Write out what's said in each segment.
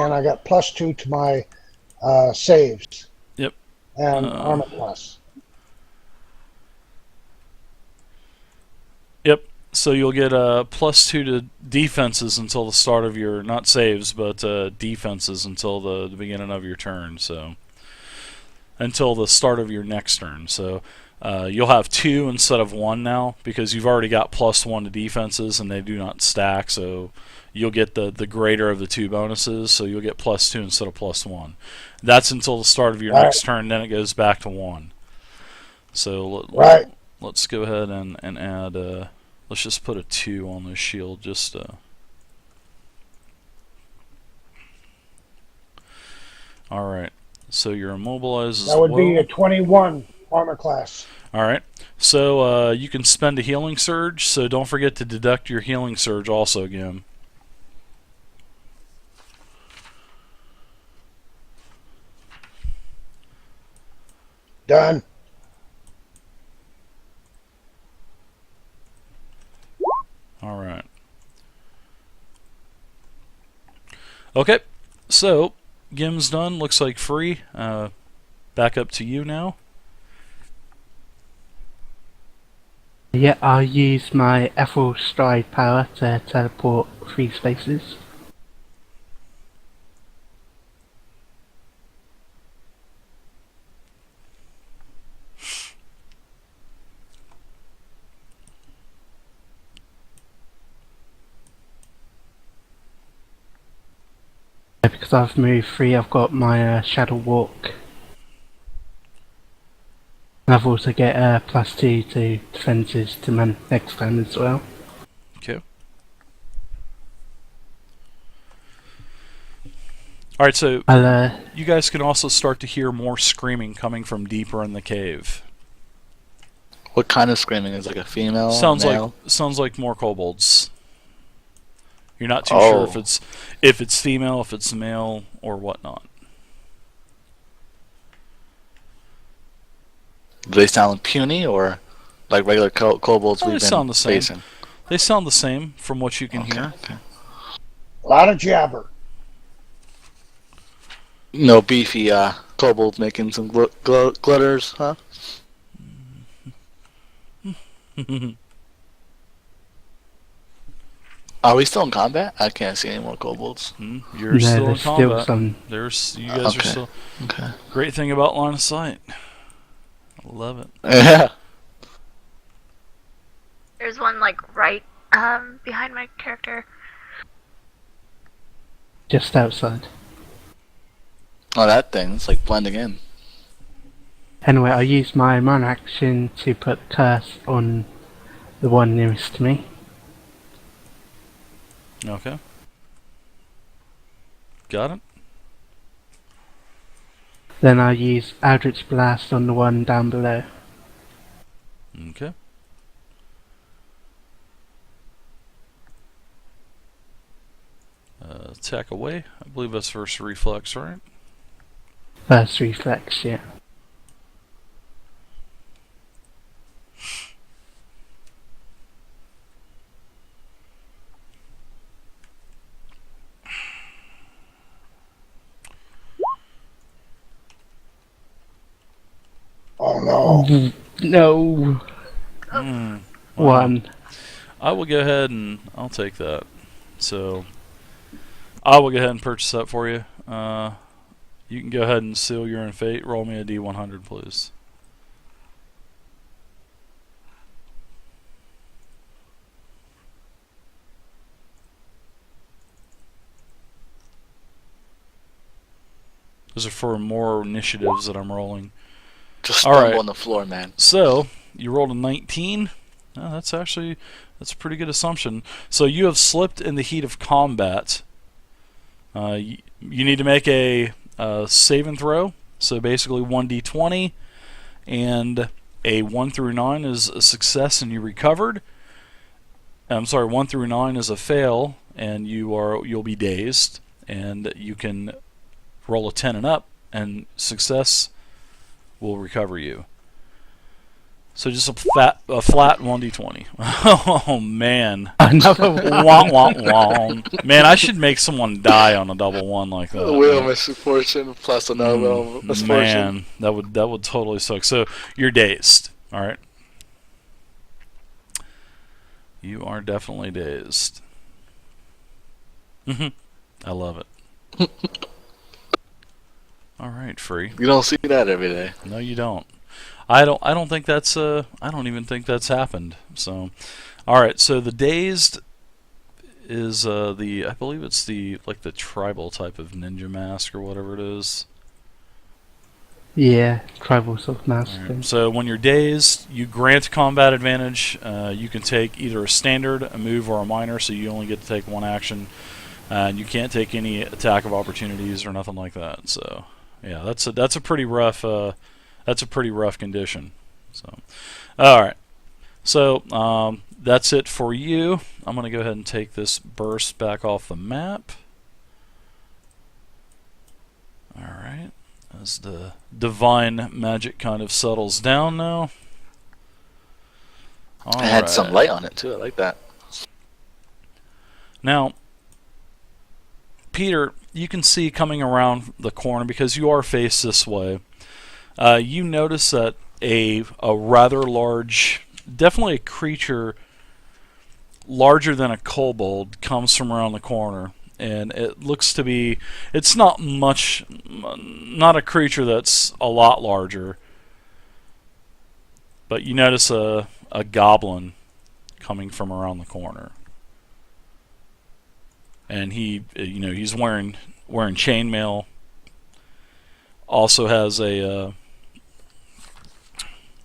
and I got +2 to my saves. Yep. And armor class. Yep. So you'll get +2 to defenses until the start of your, not saves, but defenses until the beginning of your turn. So until the start of your next turn. So you'll have 2 instead of 1 now because you've already got +1 to defenses and they do not stack. So you'll get the greater of the 2 bonuses. So you'll get +2 instead of +1. That's until the start of your next turn. Then it goes back to 1. So let's go ahead and add. Let's just put a 2 on this shield. Just all right. So you're immobilized as well. That would be a 21 armor class. All right. So you can spend a healing surge. So don't forget to deduct your healing surge also, Gim. Done. All right. Okay. So Gim's done. Looks like free. Back up to you now. Yeah, I'll use my Ethel Stride power to teleport 3 spaces. Because I've moved 3, I've got my Shadow Walk. And I've also get +2 to defenses to my next turn as well. Okay. Alright, so you guys can also start to hear more screaming coming from deeper in the cave. What kind of screaming? Is it like a female? Sounds male? like more kobolds. You're not too sure if it's female, if it's male, or whatnot. Do they sound puny or like regular kobolds we've They been sound the same. facing? They sound the same from what you can hear. Okay. A lot of jabber. No beefy kobolds making some glitters, huh? Are we still in combat? I can't see any more kobolds. You're still in combat. Some... You guys are still. Okay. Great thing about line of sight. I love it. Yeah. There's one like right behind my character. Just outside. Oh, that thing. It's like blending in. Anyway, I'll use my mana action to put the curse on the one nearest to me. Okay. Got it. Then I'll use Eldritch Blast on the one down below. Okay. Attack away. I believe that's first reflex, right? First reflex, yeah. Oh no. No. Well, 1. I will go ahead and I'll take that. So I will go ahead and purchase that for you. You can go ahead and seal your own fate. Roll me a D100, please. Those are for more initiatives that I'm rolling. Just All stumble right. on the floor, man. So you rolled a 19. Oh, that's a pretty good assumption. So you have slipped in the heat of combat. You need to make a save and throw. So basically 1d20, and a 1 through 9 is a success and you recovered. I'm sorry, 1 through 9 is a fail and you'll be dazed, and you can roll a 10 and up, and success will recover you. So just a flat 1d20. Oh man. Another one. Wah, wah, wah. Man, I should make someone die on a double one like that. A wheel of misfortune plus another wheel of misfortune. Man, that would totally suck. So you're dazed. All right. You are definitely dazed. I love it. All right, free. You don't see that every day. No, you don't. I don't think that's I don't even think that's happened. So, all right. So the dazed is I believe it's the tribal type of ninja mask or whatever it is. Yeah, tribal sort of mask. All right. So when you're dazed, you grant combat advantage. You can take either a standard, a move, or a minor. So you only get to take one action, and you can't take any attack of opportunities or nothing like that. So yeah, that's a pretty rough. That's a pretty rough condition. So, all right. So that's it for you. I'm going to go ahead and take this burst back off the map. All right. As the divine magic kind of settles down now. It had some light on it too. I like that. Now, Peter, you can see coming around the corner because you are faced this way. You notice that a rather large, definitely a creature larger than a kobold comes from around the corner, and it looks to be, it's not a creature that's a lot larger, but you notice a goblin coming from around the corner, and he's wearing chainmail. Also has a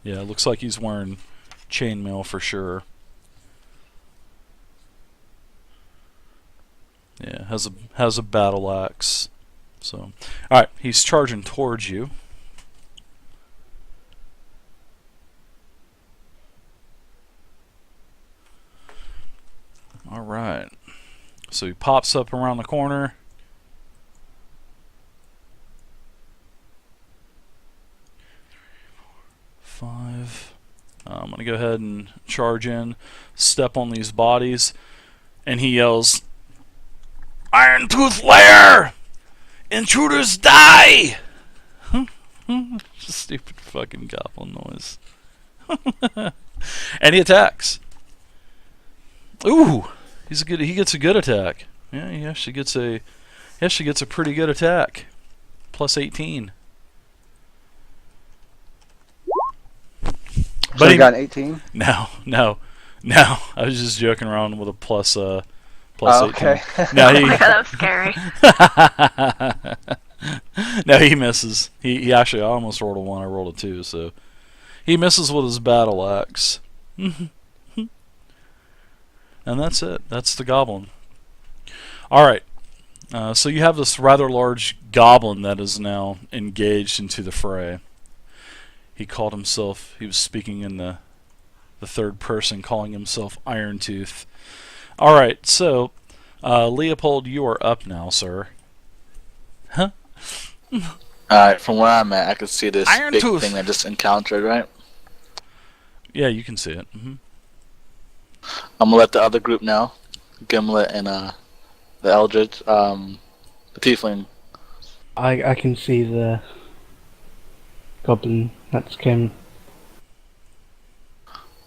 yeah, it looks like he's wearing chainmail for sure. Yeah, has a battle axe. So, all right, he's charging towards you. All right. So he pops up around the corner. I'm going to go ahead and charge in, step on these bodies, and he yells, "Irontooth lair! Intruders die!" Stupid fucking goblin noise. And he attacks. Ooh, he gets a good attack. Yeah, he actually gets a pretty good attack. Plus 18. So he got an 18? No. I was just joking around with a plus 18. Okay. No, Oh my god, that was scary. No, he misses. He actually, I almost rolled a 1. I rolled a 2, so he misses with his battle axe. And that's it. That's the goblin. All right. So you have this rather large goblin that is now engaged into the fray. He was speaking in the third person, calling himself Irontooth. Alright, so, Leopold, you are up now, sir. Huh? Alright, from where I'm at, I can see this big Irontooth thing I just encountered, right? Yeah, you can see it. I'm gonna let the other group know. Gimlet and the Eldritch, the Tiefling. I can see the goblin that's came.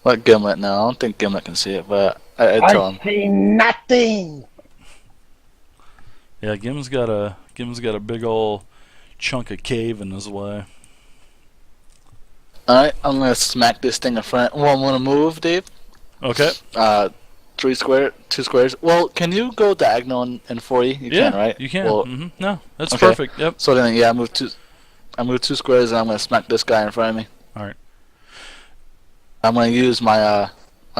Let Gimlet know. I don't think Gimlet can see it, but I tell him. I see nothing. Yeah, Gim's got a big ol' chunk of cave in his way. Alright, I'm gonna smack this thing in front. Well, I'm gonna move, Dave. Okay. 2 squares. Well, can you go diagonal in 40? You Yeah, can, right? you can. Well, No, that's okay. perfect. Yep. So then, yeah, I move 2 squares, and I'm gonna smack this guy in front of me. All right. I'm gonna use my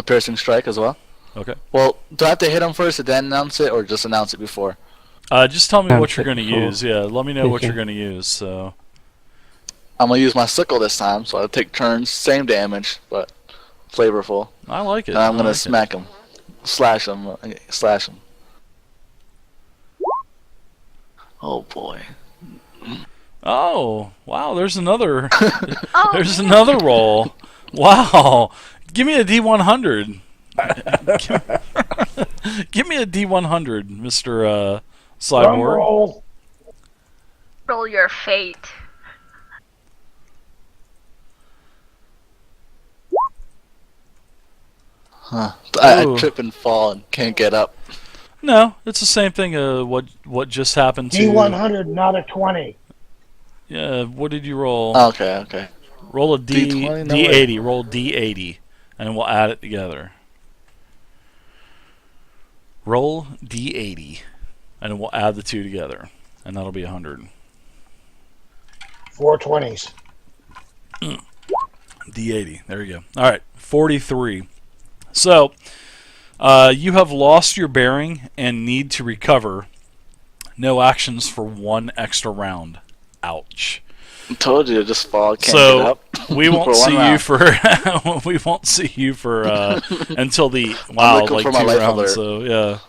piercing strike as well. Okay. Well, do I have to hit him first and then announce it, or just announce it before? Just tell me what you're going to Before. use. Yeah, let me know what Okay. you're going to use. So. I'm gonna use my sickle this time, so I'll take turns, same damage, but flavorful. I like it. And I'm gonna like smack him, slash him. Oh boy. Oh, wow! There's another. Oh, There's another roll. Wow. Give me a D100. Give me a D100, Mr. Drum Cyborg. roll. Roll your fate. Huh. I Ooh. trip and fall and can't get up. No, it's the same thing. What just happened to D100, not a 20. Yeah, what did you roll? Okay. Roll a D20, no D80. Roll D80, and we'll add it together. Roll D80, and we'll add the two together, and that'll be 100. 4 20s. D80. There you go. All right, 43. So, you have lost your bearing and need to recover. No actions for 1 extra round. Ouch. I told you to just fall. Can't get So up. we won't For one see you round. for we won't see you for until the wow, looking like for 2 my life rounds. alert. So yeah.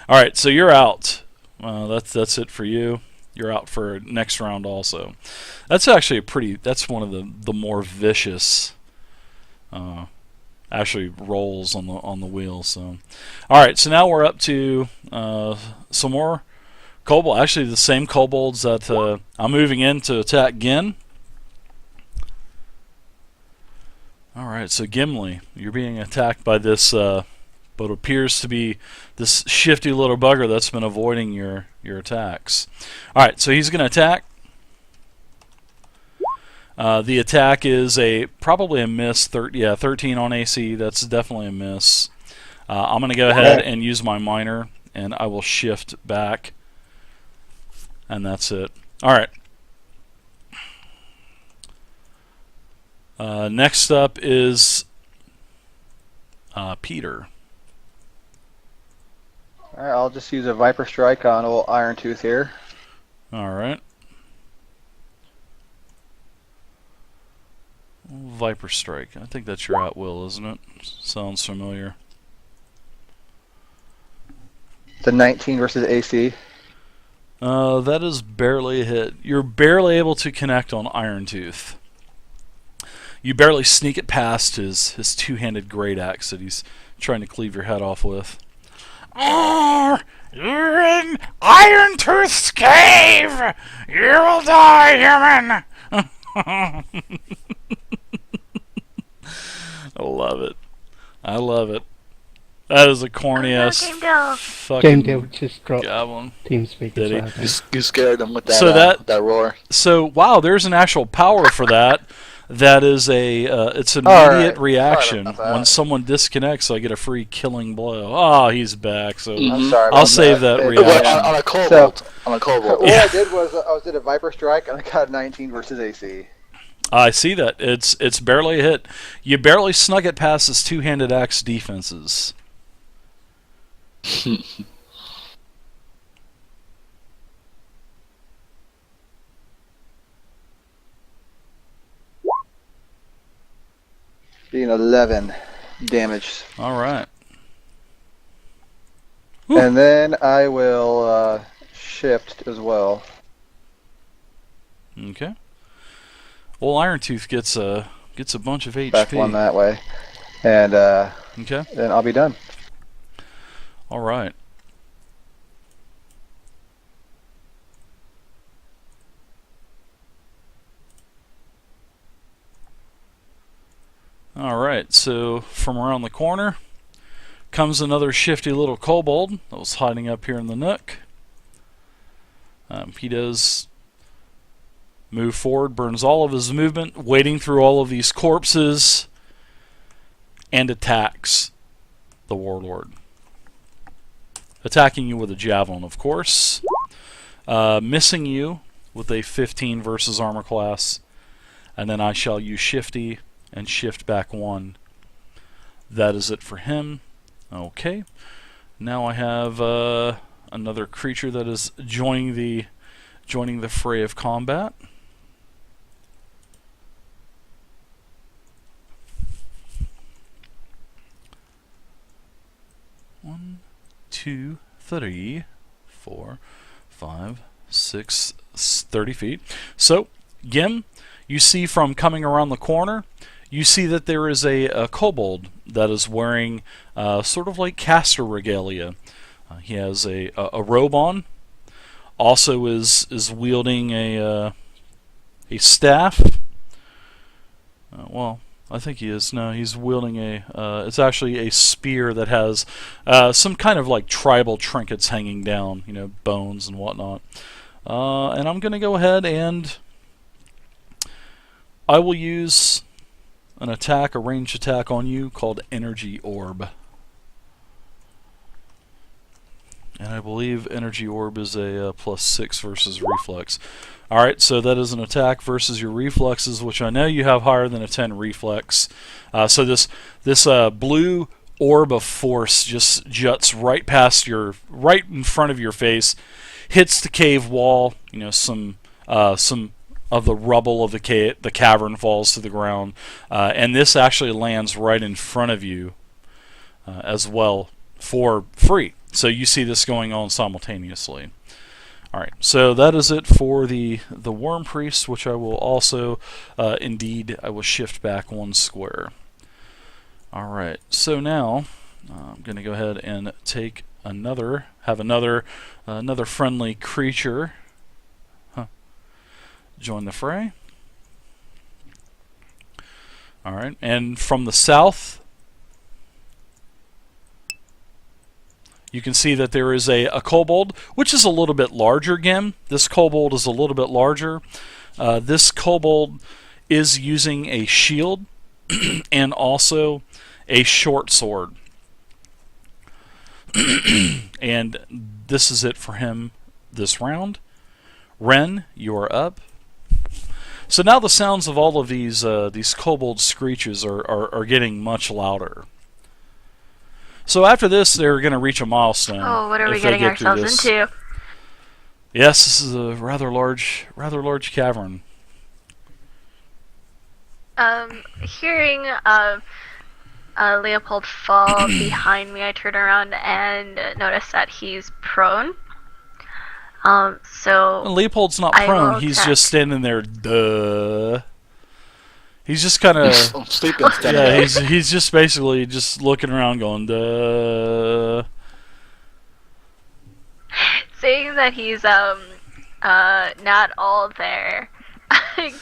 All right, so you're out. That's it for you. You're out for next round also. That's actually that's one of the more vicious actually rolls on the wheel. So all right, so now we're up to some more Kobold. Actually the same kobolds that I'm moving in to attack Gin. All right, so Gimli, you're being attacked by this what appears to be this shifty little bugger that's been avoiding your attacks. All right, so he's going to attack. The attack is probably a miss. 13 on AC. That's definitely a miss. I'm going to go ahead and use my minor, and I will shift back, and that's it. All right. Next up is Peter. Alright, I'll just use a Viper Strike on old Irontooth here. All right. Viper Strike. I think that's your at will, isn't it? Sounds familiar. The 19 versus AC. That is barely a hit. You're barely able to connect on Irontooth. You barely sneak it past his two-handed great axe that he's trying to cleave your head off with. Oh, you're in Irontooth's cave! You will die, human! I love it. I love it. That is a corny ass Game Deal. fucking Game Deal just dropped goblin. TeamSpeak Did he? as well. You scared them with that, So that roar. So wow, there's an actual power for that. That is it's an All immediate right. reaction Sorry about that. when someone disconnects. I get a free killing blow. Oh, he's back. So I'm sorry about I'll save that It- reaction. On a Kobold. On a Kobold. What I did was I did a Viper Strike and I got 19 versus AC. I see that. It's barely a hit. You barely snuck it past his two-handed axe defenses. Being 11 damage. All right. Whew. And then I will shift as well. Okay. Well, Irontooth gets a bunch of HP. Back one that way. And Okay. then I'll be done. All right. All right. So from around the corner comes another shifty little kobold that was hiding up here in the nook. He does move forward, burns all of his movement, wading through all of these corpses, and attacks the warlord. Attacking you with a javelin, of course. Missing you with a 15 versus armor class. And then I shall use shifty and shift back 1. That is it for him. Okay. Now I have another creature that is joining the fray of combat. One, 2, 3, 4, 5, 6, 30 feet. So, Gim, you see from coming around the corner, you see that there is a kobold that is wearing sort of like caster regalia. He has a robe on. Also is wielding a staff. Well, I think he is. No, he's wielding it's actually a spear that has some kind of like tribal trinkets hanging down, bones and whatnot. And I'm going to go ahead and I will use an attack, a ranged attack on you called Energy Orb. And I believe Energy Orb is a +6 versus Reflex. Alright, so that is an attack versus your reflexes, which I know you have higher than a 10 reflex. So this blue orb of force just juts right in front of your face, hits the cave wall. Some of the rubble of the cavern falls to the ground, and this actually lands right in front of you as well for free. So you see this going on simultaneously. Alright, so that is it for the Worm Priest, which I will also, I will shift back 1 square. Alright, so now I'm going to go ahead and take another friendly creature join the fray. Alright, and from the south, you can see that there is a kobold, which is a little bit larger again. This kobold is a little bit larger. This kobold is using a shield and also a short sword. And this is it for him this round. Ren, you are up. So now the sounds of all of these kobold screeches are getting much louder. So after this, they're going to reach a milestone. Oh, what are we getting ourselves into? Yes, this is a rather large cavern. Hearing Leopold fall behind me, I turn around and notice that he's prone. So Leopold's not prone. He's just standing there. Duh. He's just kind of sleeping. Yeah, he's just basically just looking around, going duh. Seeing that he's not all there, I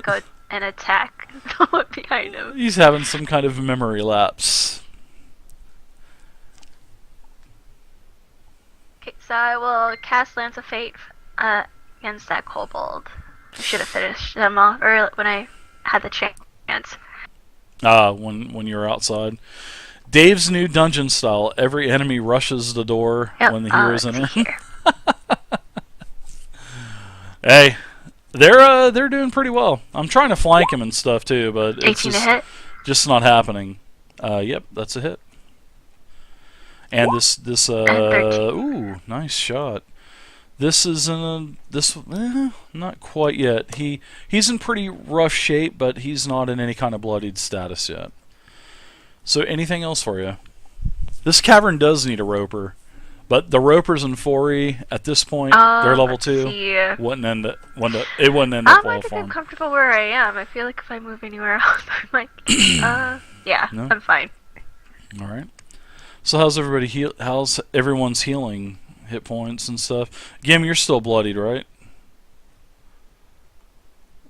go and attack the one behind him. He's having some kind of memory lapse. Okay, so I will cast Lance of Fate against that kobold. I should have finished them off or when I had the chance. When you're outside. Dave's new dungeon style. Every enemy rushes the door when the hero's in it. Hey, they're doing pretty well. I'm trying to flank him and stuff too, but it's 18 to hit. Just not happening. Yep, that's a hit. And this ooh, nice shot. This is not quite yet. He's in pretty rough shape, but he's not in any kind of bloodied status yet. So anything else for you? This cavern does need a roper, but the ropers in 4E at this point they're level 2. It wouldn't end up well I think I'm comfortable where I am. I feel like if I move anywhere else, I might. Yeah, no? I'm fine. All right. So how's everybody how's everyone's healing? Hit points and stuff. Gim, you're still bloodied, right?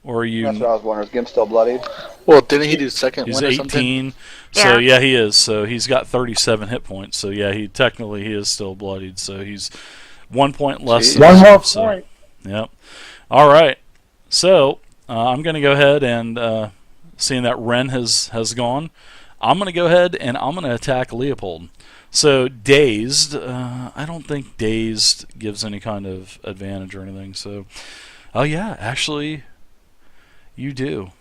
Or are you? That's what I was wondering. Is Gim still bloodied? Well, didn't he do second He's one or 18, something? so yeah, he is. So he's got 37 hit points. So yeah, he is still bloodied. So he's 1 point less. Than One more so, point. Yep. All right. So I'm going to go ahead and seeing that Ren has gone, I'm going to go ahead and I'm going to attack Leopold. So dazed, I don't think dazed gives any kind of advantage or anything. So, oh yeah, actually, you do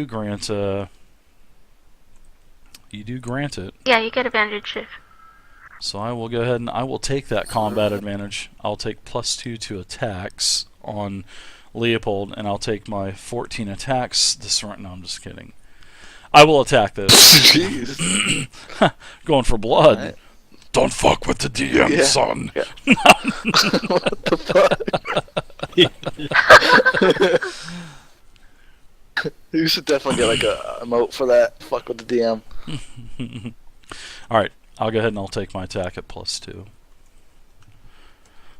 grant it. Yeah, you get advantage. So I will go ahead and I will take that combat advantage. I'll take +2 to attacks on Leopold, and I'll take my 14 attacks this round. No, I'm just kidding. I will attack this. Jeez. Going for blood. Right. Don't fuck with the DM, son. Yeah. What the fuck? You should definitely get like a emote for that. Fuck with the DM. Alright, I'll go ahead and I'll take my attack at +2.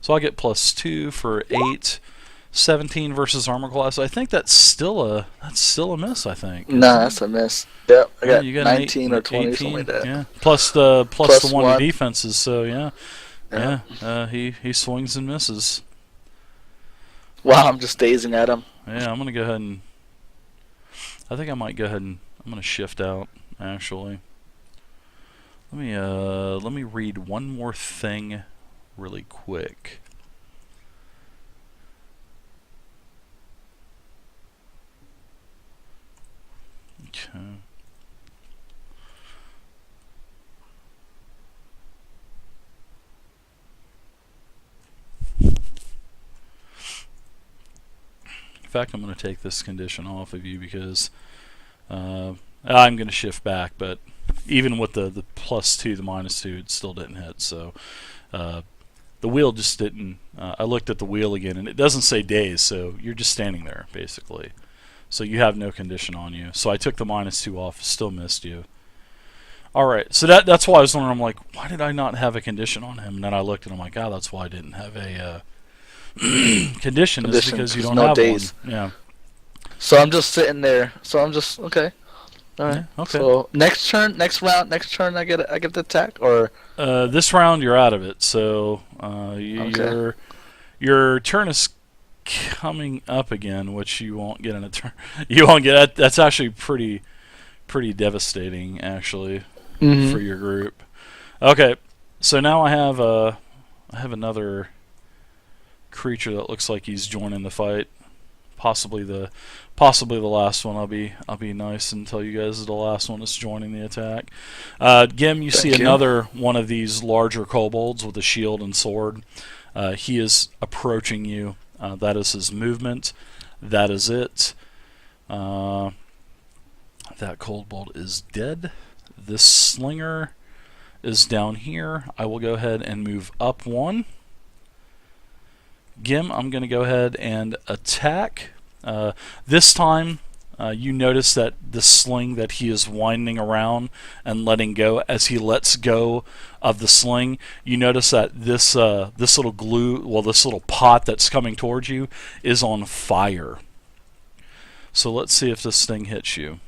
So I'll get +2 for 8. 17 versus armor class. I think that's still a miss, I think. Nah, that's a miss. Yep, I got you got 19 or 20 or 18, something like that. Yeah. Plus the one one. defenses, so yeah. Yeah. He swings and misses. Wow, I'm just dazing at him. Yeah, I'm gonna go ahead and I think I might go ahead and I'm gonna shift out actually. Let me read one more thing really quick. Okay. In fact, I'm going to take this condition off of you because I'm going to shift back, but even with the +2, the -2, it still didn't hit. So the wheel just didn't. I looked at the wheel again, and it doesn't say days, so you're just standing there basically. So you have no condition on you. So I took the -2 off, still missed you. Alright, so that's why I was wondering, I'm like, why did I not have a condition on him? And then I looked and I'm like, oh, that's why I didn't have a condition is because you don't no have days. one. Yeah. So I'm just sitting there. So I'm just okay. Alright. Yeah, okay. So next turn, next I get the attack, or this round you're out of it. So your turn is coming up again, which you won't get in a turn. You won't get. That's actually pretty devastating, actually, for your group. Okay, so now I have another creature that looks like he's joining the fight. Possibly the last one. I'll be nice and tell you guys that the last one is joining the attack. Gim, you see another one of these larger kobolds with a shield and sword. He is approaching you. That is his movement. That is it. That kobold is dead. This slinger is down here. I will go ahead and move up 1. Gim, I'm going to go ahead and attack. This time, you notice that the sling that he is winding around and letting go, as he lets go of the sling, you notice that this little this little pot that's coming towards you is on fire. So let's see if this thing hits you.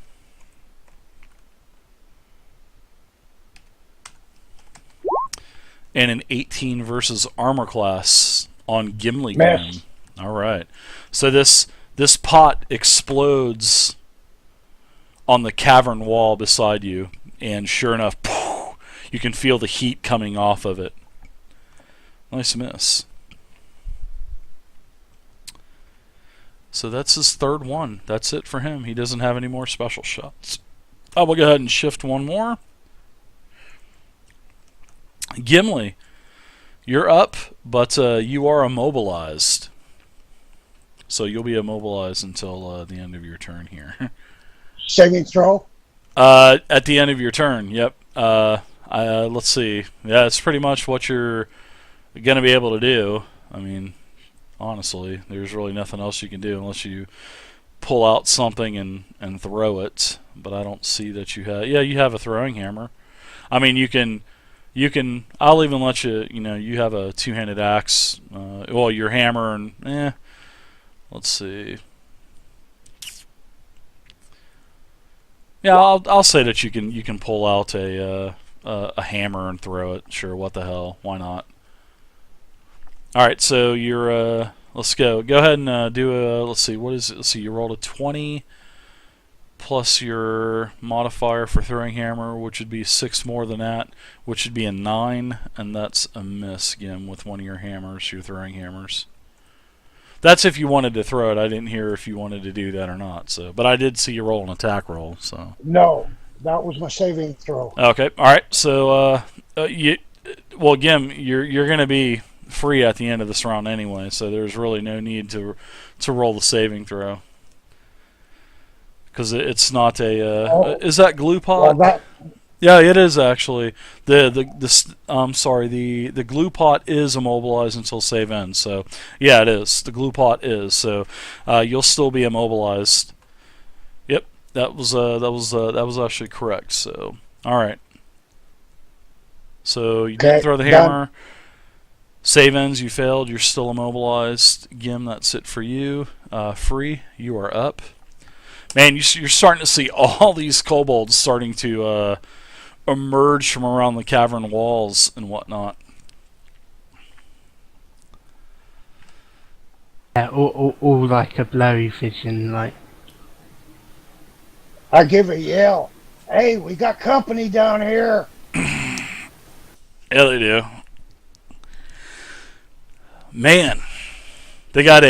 And an 18 versus armor class on Gimli Grim. All right. So this pot explodes on the cavern wall beside you, and sure enough, you can feel the heat coming off of it. Nice miss. So that's his third one. That's it for him. He doesn't have any more special shots. I will go ahead and shift one more. Gimli, you're up, but you are immobilized. So you'll be immobilized until the end of your turn here. Saving throw? At the end of your turn, yep. Let's see. Yeah, it's pretty much what you're going to be able to do. I mean, honestly, there's really nothing else you can do unless you pull out something and throw it. But I don't see that you have... Yeah, you have a throwing hammer. I mean, you can... I'll even let you... you have a two-handed axe. Well, your hammer and... Let's see. Yeah, I'll say that you can pull out a hammer and throw it. Sure, what the hell? Why not? All right, so you're let's go. Go ahead and do a. Let's see. What is it? Let's see. You rolled a 20 plus your modifier for throwing hammer, which would be 6 more than that, which would be a 9, and that's a miss again with one of your hammers, your throwing hammers. That's if you wanted to throw it. I didn't hear if you wanted to do that or not. So, but I did see you roll an attack roll. So no, that was my saving throw. Okay, all right. So Gim, you're going to be free at the end of this round anyway. So there's really no need to roll the saving throw because it's not a. Is that glue pot? Well, yeah, it is actually. The glue pot is immobilized until save ends. So yeah, it is. The glue pot is. So you'll still be immobilized. Yep. that was actually correct. So, all right. So you didn't Okay, throw the done. hammer. Save ends, you failed. You're still immobilized. Gim, that's it for you. Free, you are up. Man, you're starting to see all these kobolds starting to emerge from around the cavern walls and whatnot. Yeah, all like a blurry vision, like. I give a yell. Hey, we got company down here. Yeah, they do. Man, they got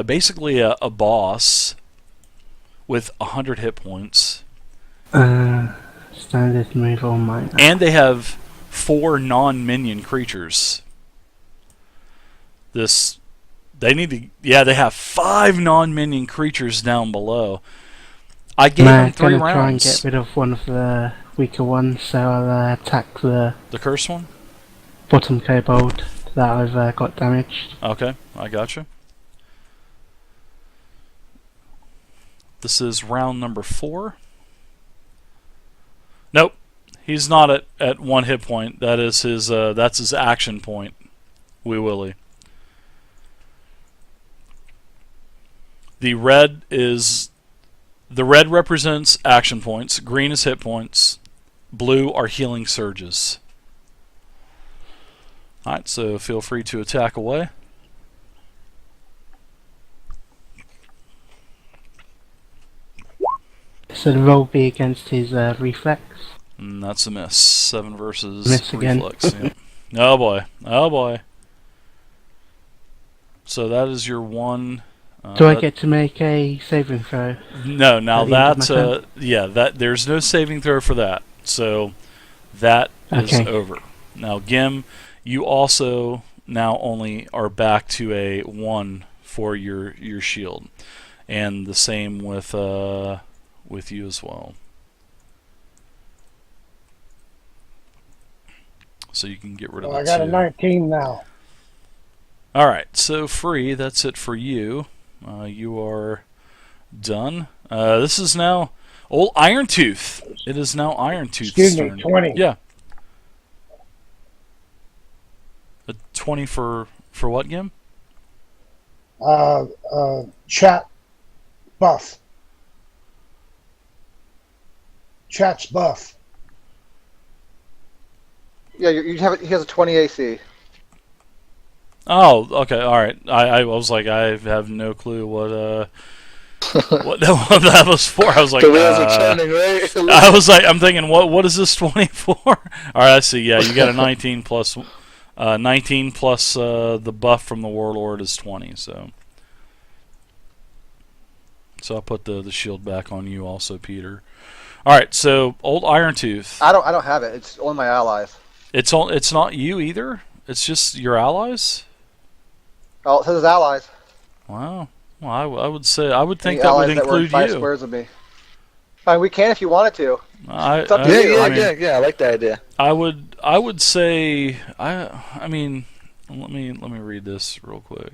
basically a boss with 100 hit points, Standard move on mine. and they have 4 non-minion creatures. They have 5 non-minion creatures down below. I gave them 3 gonna try and rounds. get rid of one of the weaker ones, so I'll attack the The curse one? bottom kobold that I've got damaged. Okay, I gotcha. This is round number 4. Nope, he's not at 1 hit point. That is that's his action point. Wee Willie. The red represents action points. Green is hit points. Blue are healing surges. Alright, so feel free to attack away. So the roll be against his reflex. And that's a miss. 7 versus Miss again. reflex. Yep. Oh boy. Oh boy. So that is your one. Do I get to make a saving throw? No, now at the end of that my there's no saving throw for that. So that is Okay. over. Now Gim, you also now only are back to a 1 for your shield. And the same with you as well. So you can get rid of Well, the I got a 2. 19 now. Alright, so Free, that's it for you. You are done. This is now old Irontooth. It is now Irontooth's Excuse me, turn. 20. Yeah. A 20 for what, Gim? Chat buff. Chat's buff. Yeah, he has a 20 AC. Oh, okay, alright. I was like, I have no clue what what that was for. I was like, The wheels are turning, right? I was like, I'm thinking, what is this 20 for? All right, I see. Yeah, you got a 19 plus, 19 plus the buff from the Warlord is 20. So I'll put the shield back on you also, Peter. All right, so old Irontooth. I don't have it. It's only my allies. It's not you either. It's just your allies. Oh, it says allies. Wow. Well, I would think Any that would allies that were include 5 you. squares of me. Fine, we can if you wanted to. It's up to you. I mean, I like that idea. I would say I mean let me read this real quick.